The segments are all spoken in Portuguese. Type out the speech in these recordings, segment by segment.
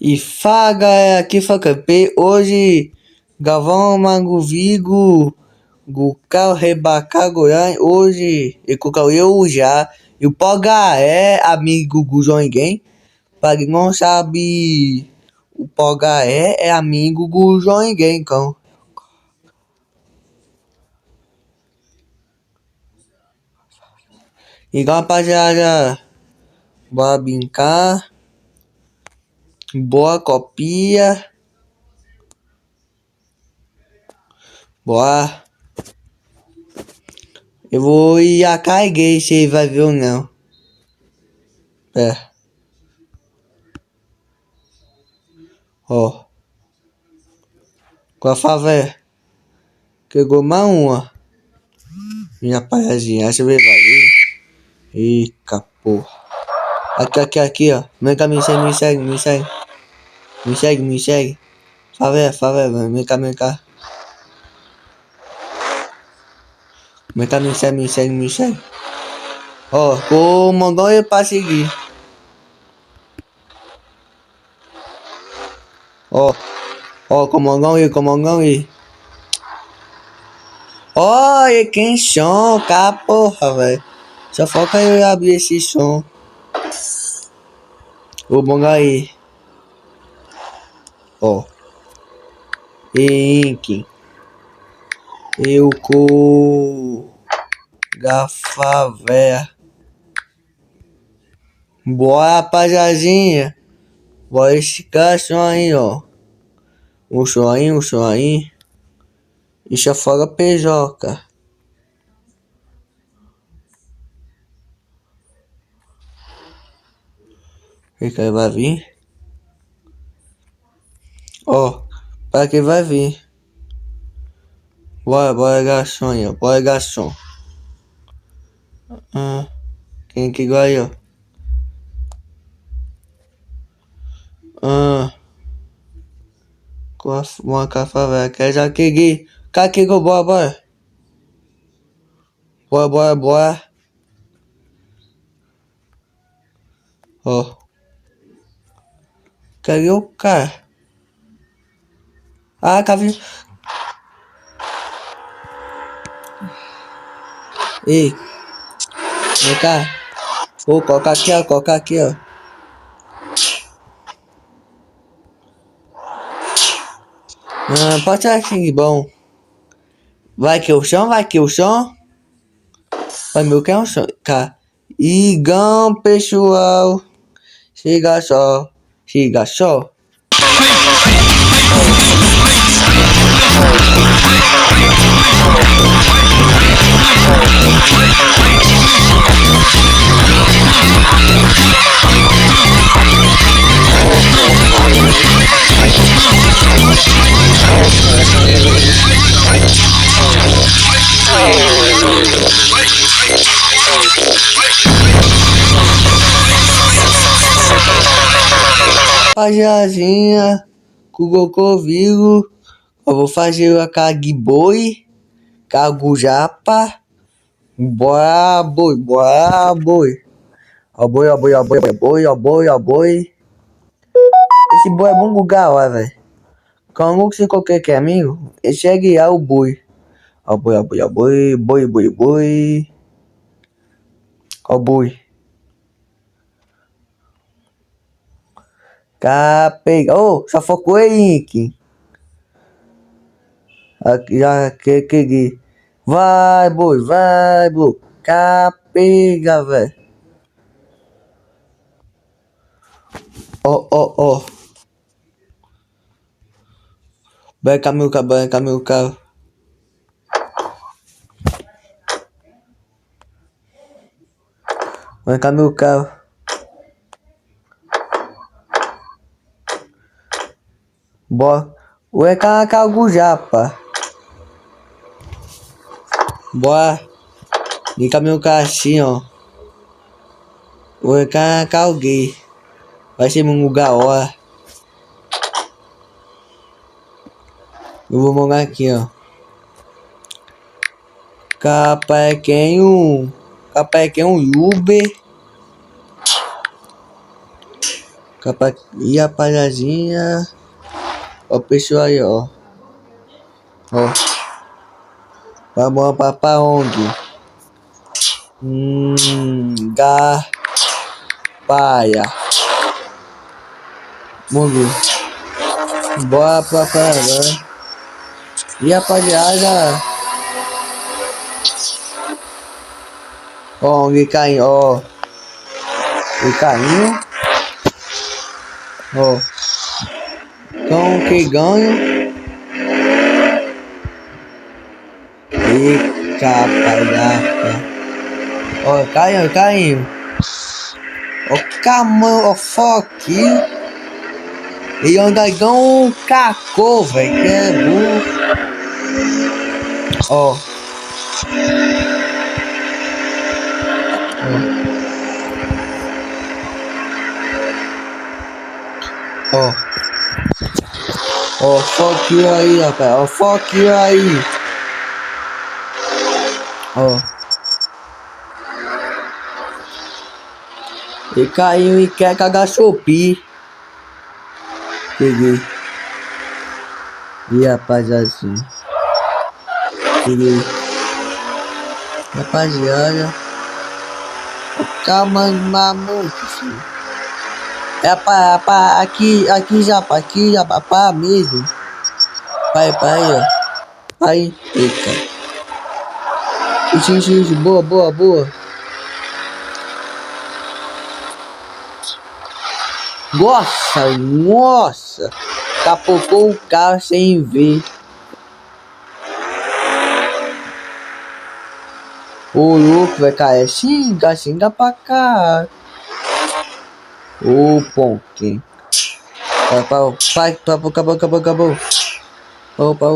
E faga é aqui Facapê, hoje Galvão Mango Vigo, Gucal Rebaca Goiás, hoje e Cucal eu já, e o Poga é amigo do João Ninguém, para quem não sabe, o Poga é amigo do João Ninguém, então. Então rapaziada, bora brincar, boa copia, bora. Eu vou ir a carreguei, você vai ver ou não. É, ó. Com a favela. Pegou mais uma. Minha palhazinha, essa vai vir. Eita porra. Aqui, ó. Vem cá, me segue, me segue, me segue. Me segue, me segue. Favela, vem cá, vem cá. Vem cá, me segue, me segue, me segue. Ó, o Mongol é pra seguir. Ó, com o Mongol aí. Ó, e quem som, cá, porra, velho. Só falta eu abrir esse som. O Mongol aí. Ó. Ink. Eu com Gafavé. Bora, rapaziadinha. Bora esticar som aí, ó. Um som aí. Isso é fora PJ. Fica aí, vai vir. Ó, para que vai vir. Bora, garçom aí, ó. Bora, garçom. Quem que ganhou? Com uma café, quer já que gui. Caquigo, bora. Bora. Ó. Cadê o cara? Ah, Cavi. Ei, vem cá. Ô, coloca aqui, ó. Pode ser assim, bom. Vai que o chão. Vai meu que é um chão, cara. Igão, pessoal. Chega só. Rapaziadinha, com o Goku Vigo, eu vou fazer a cargue boi, cargo japa, bora boi. Ó boi. Esse boi é bom lugar, ó, velho. Como que você qualquer que é amigo, esse é guiar o boi. Ó boi. Ó boi. Capega. Ô, só focou aí, Ink. Aqui, já que. Vai, boi. Capega, velho. Ó. Banca meu carro. Banca meu carro. Bora. Ué, cargo japa. Bora. Liga meu carro assim, ó. Ué, carguei. Vai ser um lugar hora. Eu vou morar aqui, ó. Capequém um Uber. E a palhazinha. Ó, o pessoal aí, ó. Ó. Vamos pra onde? Paia. Mundo. Bora pra agora. E rapaziada. Ó, onde caiu, ó. O carrinho. Ó. Então que ganha. Eita, palhaça. Ó, caiu. Ó, camão, ó, foquinho. E anda igual um cacô, velho, que é burro. Ó. Ó. Ó, foquinho aí, rapaz. Ó, foquinho aí. Ó. Ele caiu e quer cagar chopi. Peguei. E rapaziadinha. Peguei. Rapaziada. Calma, mamuco, filho. É pra aqui já pra mesmo. Pai, ó. Aí, eita. Ixi, boa. Nossa. Capocou o carro sem ver. Ô louco, vai cair. Xinga pra cá. Ô ponquinho. Acabou. Opa.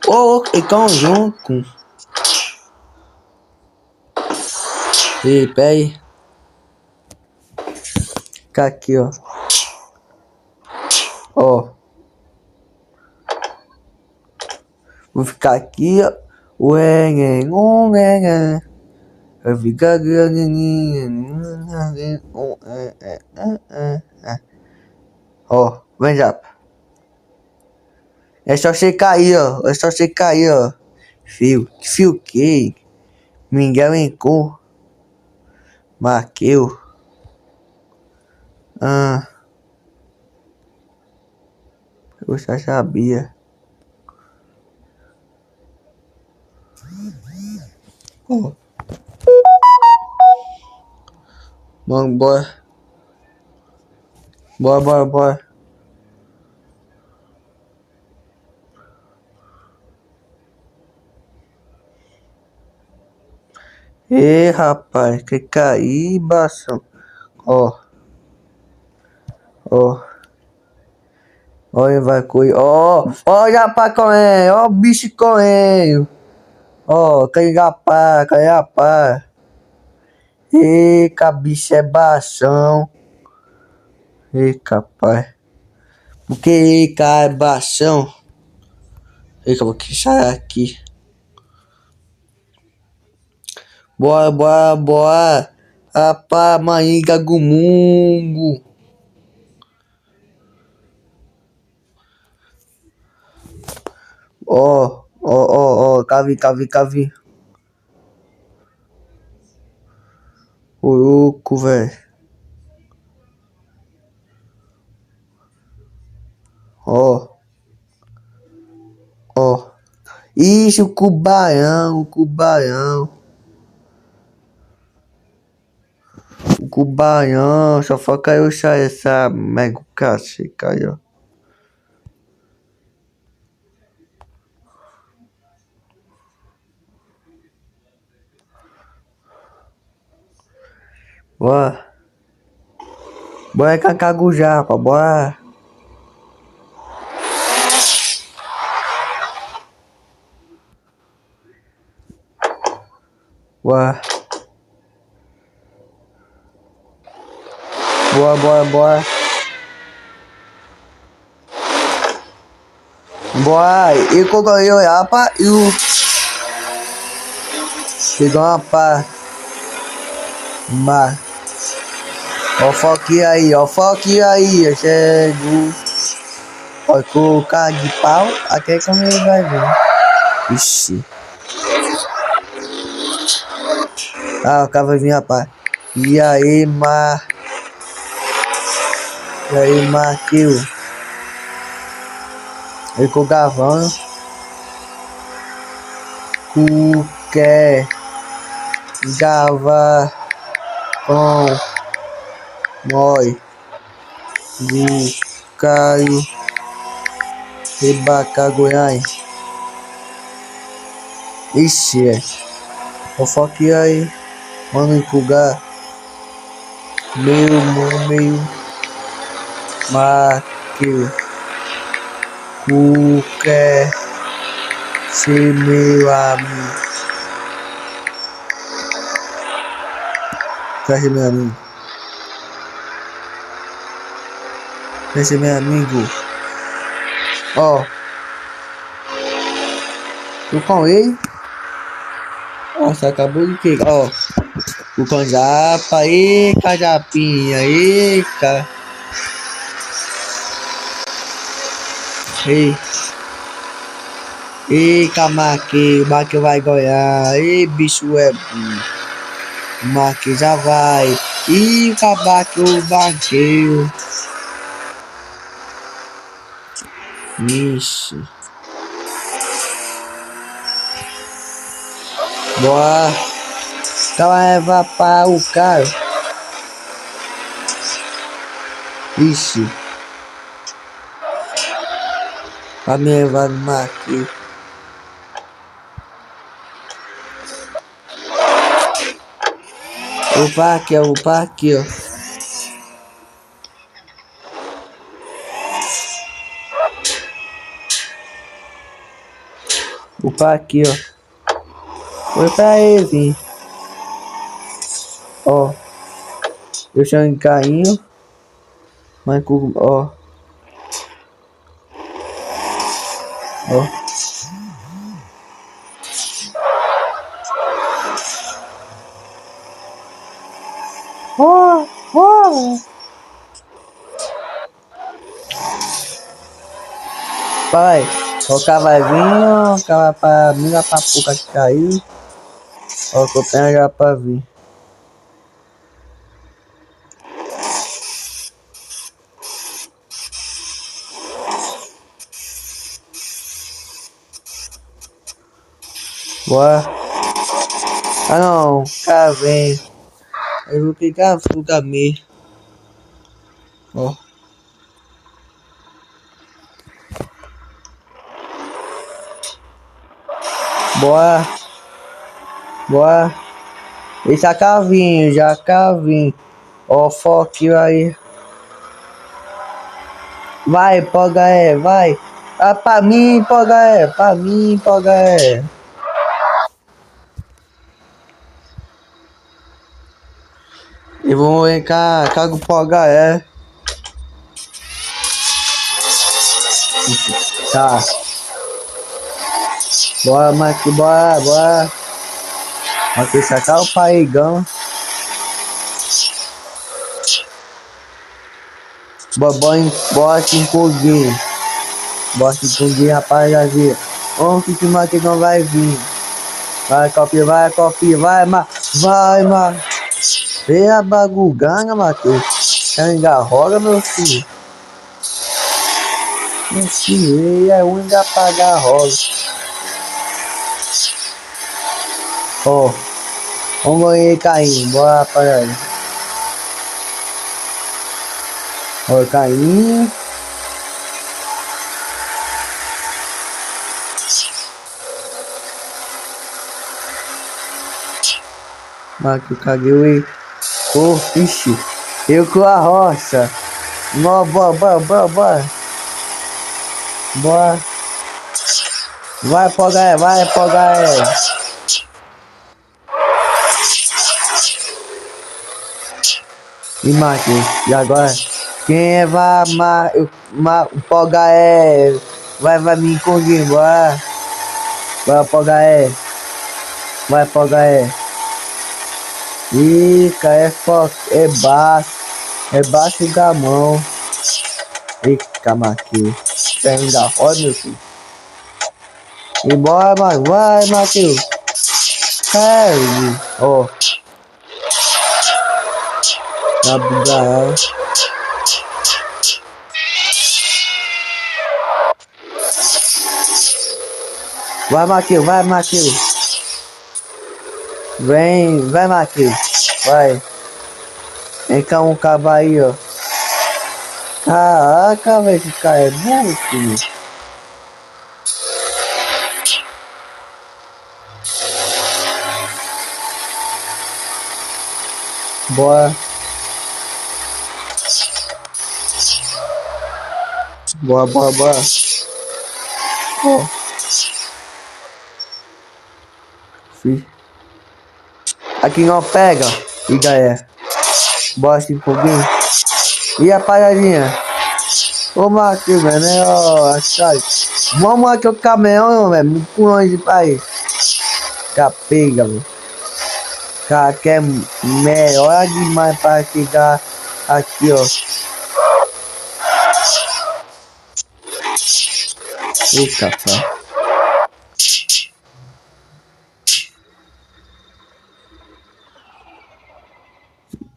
Ô, então junto. E pera aí. Fica aqui, ó. Ó. Vou ficar aqui, ó. Eu ficar ó, vem já. É só você cair, ó. Fio que? Miguel Encor. Marqueu. Eu já sabia. Ó. Vamos, bora. Ê, rapaz, que cair, bação. Ó. Olha, vai correr. Olha pra correr. Ó, o bicho correndo. Ó, cai rapaz. Eita, bicho é bação. Eita, rapaz. Porque é bação. Eita, vou que sair aqui. Bora. Rapaz, mãe, gagumungo. Ó, cavi. Ô louco, velho. Ó. Ixi, o cubarão. O cubarão. Só foi caiu essa mega cacete, caiu. Bora Cacagujá, rapaz, bora. Bora. Bora. E eu rapaz, e o... Chegou uma pá. Mas, ó, foque aí, eu chego. Ó, com o cara de pau, até quando ele vai vir. Ixi. Ah, o cara vai vir, rapaz. E aí, E aí, Marquinhos? Ele com o Gavão. Cuqué. Gava. Com. Moi. Gu. Caio. Rebaca, Goiás. Ixi, fofoque aí. Mano, encugar. Meio. Marquinhos. Cuqué. Ser meu amigo. Quer ser meu amigo? Quer ser meu amigo? Ó. Tu com ele? Nossa, acabou de que? Ó. O Canjapa, eca, Japinha, eca. Ei. Eca, Maque vai goiar. Ei, bicho é burro. Maque já vai. Ih, o cabaque, o baqueio. Ixi. Boa. Calma, leva para o cara. Ixi. Pra me levar no Maque. O parque, ó. O parque, ó. Foi pra ele vir. Ó. Eu chamo de carrinho. Mas com. Ó. Ó. Ó. Ó. Pai. O cara vai vir, o cara vai pra mim, lá pra pouca que caiu. Ó, que eu tenho já pra vir. Bora. Ah não, cara vem. Eu vou pegar a fuga mesmo. Ó. Bora. Bora. Esse é cavinho, já cavinho. Ó, foquinho aí. Vai, poga vai. Ah, pra mim, poga E vamos ver cá, cago poga Tá. Bora, Mike, bora. Aqui sacar o paigão. Bota em coguinho. Bota em coguinho, rapaziada. Vamos que o Mike não vai vir. Vai, copia, vai, vai, Vê a baguganga, Matheus. Engarroga, meu filho. Meu filho, é único apagar a roda. Ó, vamos aí, Caim. Bora, rapaziada. Ó, Caim. Mas que eu caguei aí. Ô, ixi. Eu com a roça. Bora. Vai, poga vai, poga E Marquinhos, e agora? Quem é poga vai me encontrar, bora. Vai, poga vai, poga Ica, é baixo. É baixo da mão. Ica, Matheus. Você ainda roda, meu filho. E bora, mano. Vai, Matheus. É, ó. Tá bugado. Vai, Matheus. Vai, Matheus. Vem, vai, Matheus. Vai. Vem cá um cavalo aí, ó. Caraca, velho, esse cara é burro, filho. Bora. Bora, bora, bora. Ó. Fih. Aqui não pega. E galera. Bora assim foguinho. E a paradinha? Ô Matheus, velho, né? Ó, sabe? Vamos aqui o caminhão, velho. Muito longe de país. Capega, velho. Cara, que é melhor demais para chegar aqui, ó. Eita, pá.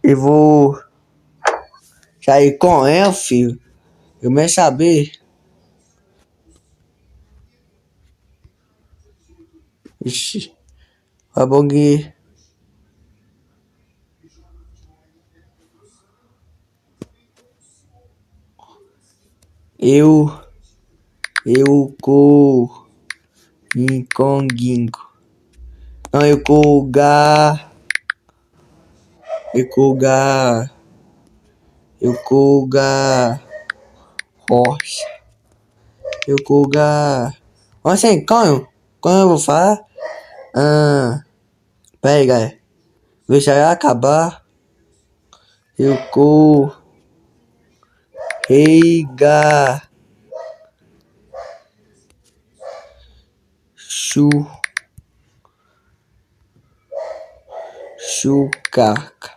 Eu vou sair com ela, filho. Eu nem saber. Ixi. Vai bom que... Eu com... Inconguingo. Não, eu com ga... Eu com ga... Eu com ga... Rocha. Eu com ga... Assim, como eu vou falar? Pera aí, galera. Deixa eu acabar. Eu com... Reiga... Chucaca.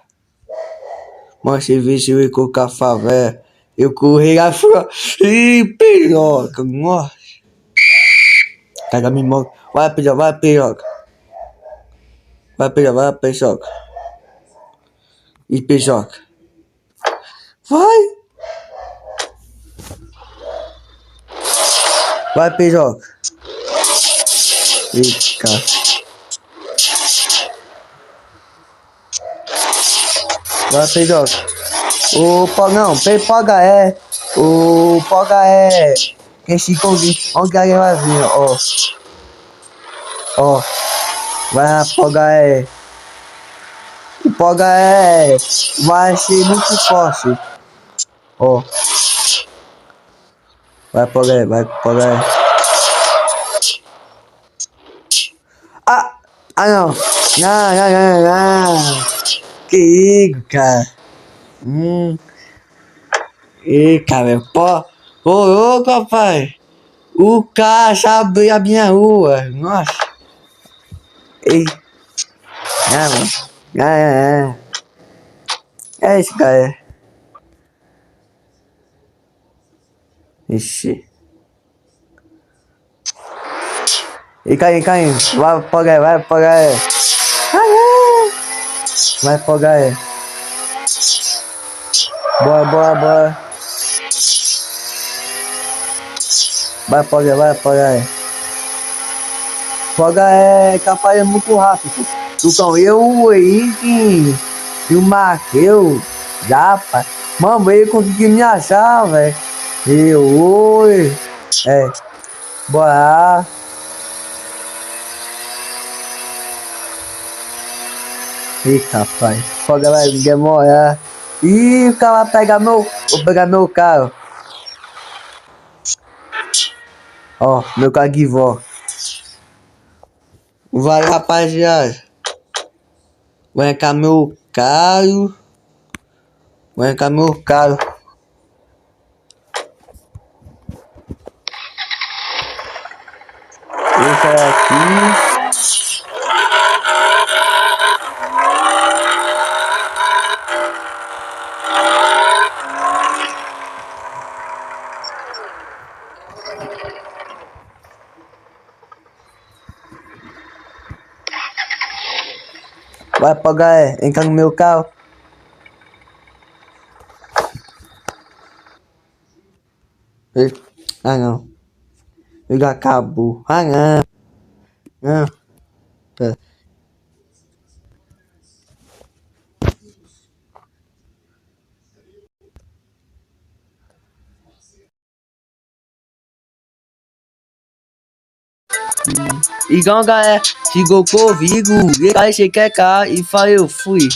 Mas você vê se eu com a favela. Eu corri a fora. Ih, piroca. Nossa. Caga me morre. Vai, piroca, vai, piroca. Vai, piroca, vai, piroca. E piroca. Vai. Vai, piroca. Eita. Vai, piroca. O Pogão, Poga é. O Poga é. Esse convite. Onde alguém vai vir, ó. Ó. Vai, Poga é. O Poga é. Vai ser muito forte. Ó. Vai, Poga é, vai, Poga é. Ah, não. Não. Que isso, cara. Ih, cara, pô. Ô, papai. O cara sabe a minha rua. Nossa. Ei. Mano. É isso, cara. Ixi. E cai. Vai pagar, vai pagar. Vai pagar. Bora. Vai pagar. Pagar é capaz é muito rápido. Então eu, o Henrique e o Matheus, Japa, mano, ele conseguiu me achar, velho. Oi. É. Bora. Eita, pai. Foga vai demorar. Ih, o cara vai pegar vou pegar meu carro. Ó, meu carro de vó. Vai, rapaziada. Vou entrar meu carro. Esse aqui. Vai pagar, entra no meu carro. Ei, ah não, ele acabou. Ah não, não. Tá. Então galera, ficou comigo, deixa que cá e falei, eu fui.